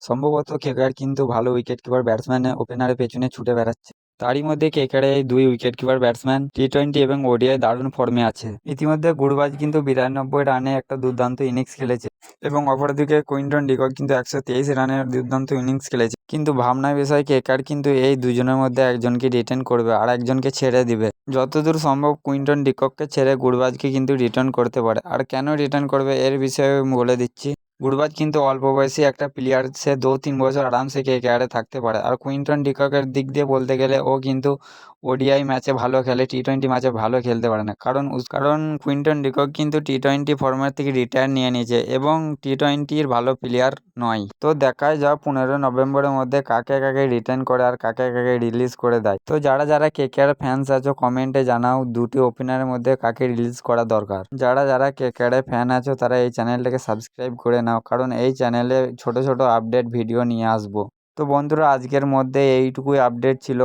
সম্ভবত কেকেআর কিন্তু ভালো উইকেট কিপার ব্যাটসম্যান ওপেনারের পেছনে ছুটে বেড়াচ্ছে। তারই মধ্যে কেকেআরের এই দুই উইকেট কিপার ব্যাটসম্যান টি-20 এবং ওডিআই দারুণ ফর্মে আছে। ইতিমধ্যে গুরবাজ কিন্তু 92 রানে একটা দুর্দান্ত ইনিংস খেলেছে এবং অপরদিকে কুইন্টন ডিকক কিন্তু 123 রানের দুর্দান্ত ইনিংস খেলেছে। কিন্তু ভাবনার বিষয় কেকেআর কিন্তু এই দুজনের মধ্যে একজনকে রিটেন করবে আর একজনকে ছেড়ে দিবে। যতদূর সম্ভব কুইন্টন ডিকককে ছেড়ে গুরবাজকে কিন্তু রিটার্ন করতে পারে। আর কেন রিটার্ন করবে এর বিষয়ে আমি বলে দিচ্ছি। গুরবাজ কিন্তু অল্প বয়সী একটা প্লেয়ার, সে 2-3 বছর আরামসে কেকেআরে থাকতে পারে। আর কুইন্টন ডিককের দিক দিয়ে বলতে গেলে ও কিন্তু ওডিআই ম্যাচে ভালো খেলে, টি-20 ম্যাচে ভালো খেলতে পারে না, কারণ কুইন্টন ডিকক কিন্তু টি-20 ফরম্যাট থেকে রিটায়ার নিয়ে নিয়েছে এবং টি-20-র ভালো প্লেয়ার নয়। তো দেখাই যাক 15 নভেম্বরের মধ্যে কাকে কাকে রিটার্ন করে আর কাকে কাকে রিলিজ করে দেয়। তো যারা যারা কেকেআর ফ্যান্স আছো কমেন্টে জানাও দুটি ওপেনারের মধ্যে কাকে রিলিজ করা দরকার। যারা যারা কেকেআর ফ্যান আছো তারা এই চ্যানেলটাকে সাবস্ক্রাইব করে নাও, কারণ এই চ্যানেলে ছোট ছোট আপডেট ভিডিও নিয়ে আসবো। তো বন্ধুরা, আজকের মধ্যে এইটুকুই আপডেট ছিল।